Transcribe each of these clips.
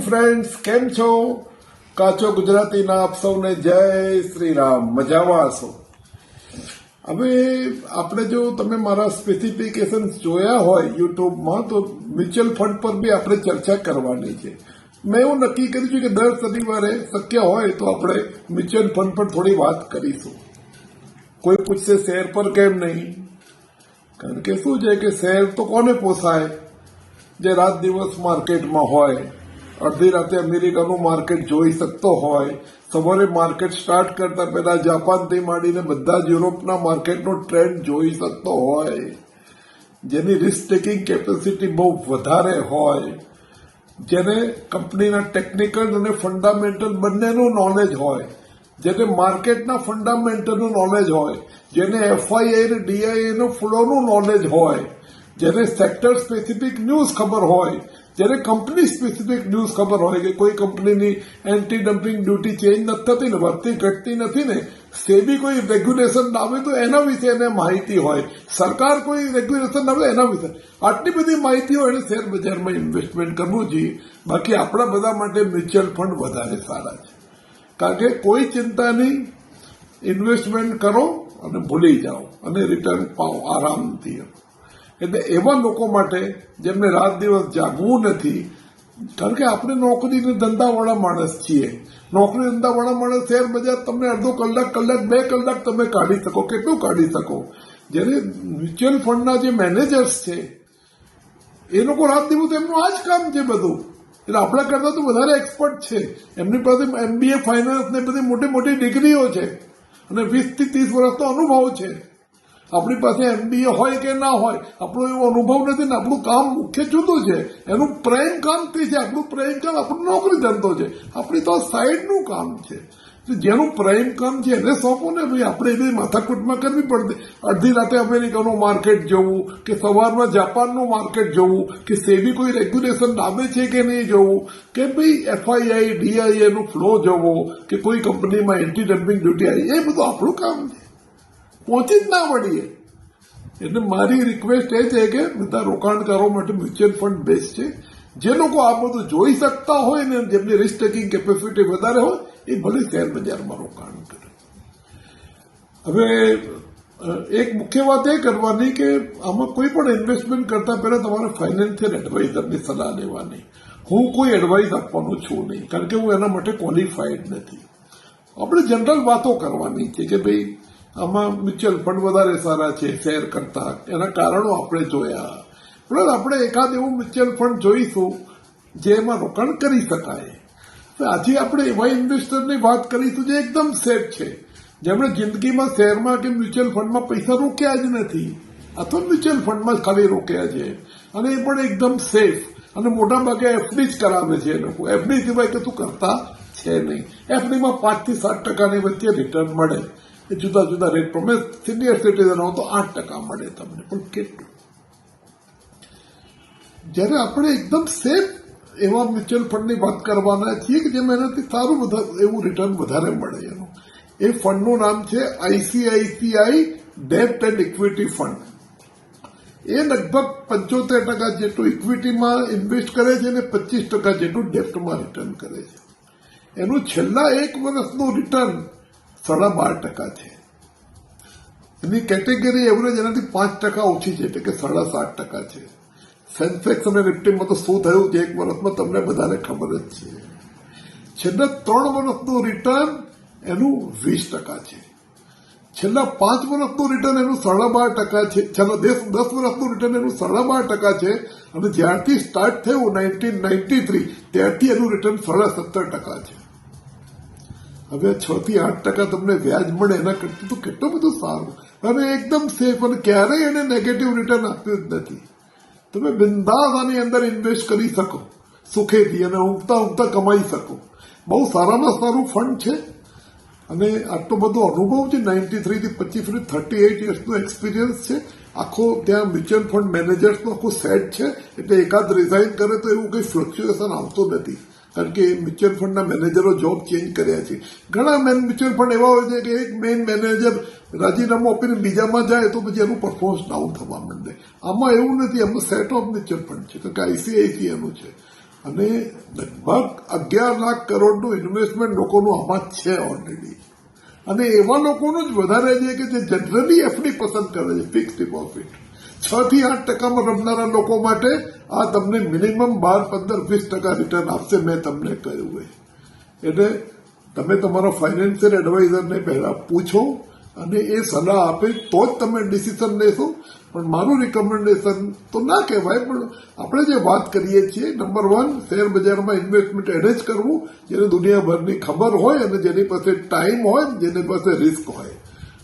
Morning friends, કેમ છો? કાચો ગુજરાતીના આપ સૌને જય શ્રી રામ. મજામાં હશો? હવે આપણે જો તમે મારા સ્પેસિફિકેશન જોયા હોય યુટ્યુબમાં તો મ્યુચ્યુઅલ ફંડ પર બી આપણે ચર્ચા કરવાની છે. મેં એવું નક્કી કર્યું છે કે દર શનિવારે શક્ય હોય તો આપણે મ્યુચ્યુઅલ ફંડ પર થોડી વાત કરીશું. કોઈ પૂછશે શેર પર કેમ નહીં? કારણ કે શું છે કે શેર તો કોને પોસાય જે રાત દિવસ માર્કેટમાં હોય, અડધી રાતે અમેરિકાનું માર્કેટ જોઈ શકતો હોય, સવારે માર્કેટ સ્ટાર્ટ કરતા પહેલા જાપાનથી માંડીને બધા જ યુરોપના માર્કેટનો ટ્રેન્ડ જોઈ શકતો હોય, જેની રિસ્ક ટેકિંગ કેપેસિટી બહુ વધારે હોય, જેને કંપનીના ટેકનિકલ અને ફંડામેન્ટલ બંનેનું નોલેજ હોય, જેને માર્કેટના ફંડામેન્ટલનું નોલેજ હોય, જેને એફઆઈઆઈ અને ડીઆઈએનું ફ્લોનું નોલેજ હોય, જેને સેક્ટર સ્પેસિફિક ન્યૂઝ ખબર હોય, જેને કંપની સ્પેસિફિક ન્યૂઝ ખબર હોય કે કોઈ કંપનીની એન્ટી ડમ્પિંગ ડ્યુટી ચેન્જ નથી થતી ને, વધતી ઘટતી નથી ને, સેબી કોઈ રેગ્યુલેશન લાવે તો એના વિશે એને માહિતી હોય, સરકાર કોઈ રેગ્યુલેશન લાવે એના વિશે આટલી બધી માહિતી હોય એટલે શેર બજારમાં ઇન્વેસ્ટમેન્ટ કરવું જોઈએ. બાકી આપણા બધા માટે મ્યુચ્યુઅલ ફંડ વધારે સારા છે. કારણ કે કોઈ ચિંતા નહીં, ઇન્વેસ્ટમેન્ટ કરો અને ભૂલી જાઓ અને રિટર્ન પાઓ આરામથી. એટલે એવા લોકો માટે જેમને રાત દિવસ જાગવું નથી, કારણ કે આપણે નોકરી ધંધાવાળા માણસ છીએ. નોકરી ધંધાવાળા માણસ શેર બજાર તમને અડધો કલાક, 2 કલાક તમે કાઢી શકો. કેટલું કાઢી શકો? જ્યારે મ્યુચ્યુઅલ ફંડના જે મેનેજર્સ છે એ લોકો રાત દિવસ એમનું આ જ કામ છે બધું. એટલે આપણા કરતાં તો વધારે એક્સપર્ટ છે. એમની પાસે MBA ફાઇનાન્સ ને બધી મોટી મોટી ડિગ્રીઓ છે અને 20 થી 30 વર્ષનો અનુભવ છે. આપણી પાસે MBA હોય કે ના હોય, આપણો એવો અનુભવ નથી ને આપણું કામ મુખ્ય જુદું છે. એનું પ્રાઇમ કામ તે છે. આપણું પ્રાઇમ કામ આપણું નોકરી ધંધો છે. આપણી તો સાઈડનું કામ છે. જેનું પ્રાઇમ કામ છે એને સોંપો ને ભાઈ. આપણે એની માથાકૂટમાં કરવી પડતી. અડધી રાતે અમેરિકાનું માર્કેટ જોવું કે સવારમાં જાપાનનું માર્કેટ જોવું કે સેબી કોઈ રેગ્યુલેશન લાવે છે કે નહીં જોવું કે ભાઈ એફઆઈઆઈ ડીઆઈએનું ફ્લો જોવો કે કોઈ કંપનીમાં એન્ટી ડમ્પિંગ ડ્યુટી આવી, એ બધું આપણું કામ છે. પહોંચી જ ના વળીએ. એટલે મારી રિક્વેસ્ટ એ છે કે બધા રોકાણકારો માટે મ્યુચ્યુઅલ ફંડ બેસ્ટ છે. જે લોકો આ બધું જોઈ શકતા હોય ને, જેમની રિસ્ક ટેકિંગ કેપેસિટી વધારે હોય, એ ભલે શેર બજારમાં રોકાણ કરે. હવે એક મુખ્ય વાત એ કરવાની કે આમાં કોઈ પણ ઇન્વેસ્ટમેન્ટ કરતા પહેલા તમારે ફાઇનાન્શિયલ એડવાઇઝરની સલાહ લેવાની. હું કોઈ એડવાઇસ આપવાનું છું નહીં, કારણ કે હું એના માટે ક્વોલિફાઈડ નથી. આપણે જનરલ વાતો કરવાની છે કે ભાઈ આમાં મ્યુચ્યુઅલ ફંડ વધારે સારા છે શેર કરતા. એના કારણો આપણે જોયા. પ્લસ આપણે એકાદ એવું મ્યુચ્યુઅલ ફંડ જોઈશું જે એમાં રોકાણ કરી શકાય. આજે આપણે એવા ઇન્વેસ્ટરની વાત કરીશું જે એકદમ સેફ છે, જેમણે જિંદગીમાં શેરમાં કે મ્યુચ્યુઅલ ફંડમાં પૈસા રોક્યા જ નથી, અથવા મ્યુચ્યુઅલ ફંડમાં જ ખાલી રોક્યા છે, અને એ પણ એકદમ સેફ. અને મોટા ભાગે એફડી જ કરાવે છે એ લોકો. એફડી સિવાય કશું કરતા છે નહીં. એફડીમાં 5 થી 7% વચ્ચે રિટર્ન મળે. જુદા જુદા રેટ પ્રમાણે સિનિયર સિટીઝન હો તો 8% મળે તમને, પણ કેટલું? જ્યારે આપણે એકદમ સેફ એવા મ્યુચ્યુઅલ ફંડની વાત કરવાના છીએ કે જેમાં એનાથી સારું એવું રિટર્ન વધારે મળે. એનું એ ફંડનું નામ છે ICICI ડેપ્ટ એન્ડ ઇક્વિટી ફંડ. એ લગભગ 75% જેટલું ઇક્વિટીમાં ઇન્વેસ્ટ કરે છે અને 25% જેટલું ડેપ્ટમાં રિટર્ન કરે છે. એનું છેલ્લા 1 વર્ષનું રિટર્ન 12.5% છે. એની કેટેગરી એવરેજ એનાથી 5% ઓછી છે, એટલે કે 7.5% છે. સેન્સેક્સ અને નિફ્ટીમાં તો શું થયું છે 1 વર્ષમાં તમને બધાને ખબર જ છે. છેલ્લા 3 વર્ષનું રિટર્ન એનું 20% છે. છેલ્લા 5 વર્ષનું રિટર્ન એનું 12.5% છે. છેલ્લા 10 વર્ષનું રિટર્ન એનું 12.5% છે. અને જ્યારથી સ્ટાર્ટ થયું 1993 ત્યારથી એનું રિટર્ન 17.5% છે. હવે 6 થી 8% તમને વ્યાજ મળે એના કરતાં તો કેટલું બધું સારું અને એકદમ સેફ. અને ક્યારેય એને નેગેટિવ રિટર્ન આપ્યું જ નથી. તમે બિંદાસ આની અંદર ઇન્વેસ્ટ કરી શકો સુખેથી અને ઊંઘતા કમાઈ શકો. બહુ સારામાં સારું ફંડ છે અને આટલો બધો અનુભવ છે. 93 થી 25 38 યર્સનો એક્સપિરિયન્સ છે. આખો ત્યાં મ્યુચ્યુઅલ ફંડ મેનેજર્સનો આખું સેટ છે. એટલે એકાદ રિઝાઇન કરે તો એવું કંઈ ફ્લક્ચ્યુએશન આવતું નથી, કારણ કે મ્યુચ્યુઅલ ફંડના મેનેજરો જોબ ચેન્જ કર્યા છે. ઘણા મ્યુચ્યુઅલ ફંડ એવા હોય છે કે એક મેઇન મેનેજર રાજીનામું આપીને બીજામાં જાય તો પછી એનું પરફોર્મન્સ ડાઉન થવા માંડે. આમાં એવું નથી. આમાં સેટ ઓફ મ્યુચ્યુઅલ ફંડ છે, કારણ કે ICICI એનું છે. અને લગભગ 11 લાખ કરોડનું ઇન્વેસ્ટમેન્ટ લોકોનું આમાં છે ઓલરેડી. અને એવા લોકોનું જ વધારે છે કે જે જનરલી એફડી પસંદ કરે છે, ફિક્સ ડિપોઝિટ. 6 થી 8% રમનારા લોકો માટે આ તમને મિનિમમ 12, 15, 20% રિટર્ન આપશે, મેં તમને કહ્યું હોય. એટલે તમે તમારા ફાઇનાન્શિયલ એડવાઇઝરને પહેલા પૂછો અને એ સલાહ આપે તો જ તમે ડિસિઝન લેશો. પણ મારું રિકમેન્ડેશન તો ના કહેવાય, પણ આપણે જે વાત કરીએ છીએ, નંબર 1 શેર બજારમાં ઇન્વેસ્ટમેન્ટ એને જ કરવું જેને દુનિયાભરની ખબર હોય અને જેની પાસે ટાઈમ હોય, જેની પાસે રિસ્ક હોય.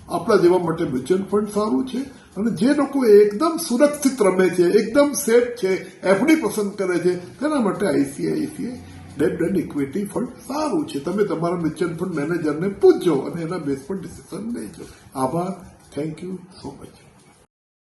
આપણા જેવા માટે મ્યુચ્યુઅલ ફંડ સારું છે. અને જે લોકો એકદમ સુરક્ષિત રમે છે, એકદમ સેફ છે, એફડી પસંદ કરે છે, તેના માટે આઈસીઆઈસીઆઈ ડેબ્ટ એન્ડ ઇક્વિટી ફંડ સારું છે. તમે તમારા મ્યુચ્યુઅલ ફંડ મેનેજરને પૂછજો અને એના બેઝ પર ડિસિઝન લેજો. આભાર. Thank you so much.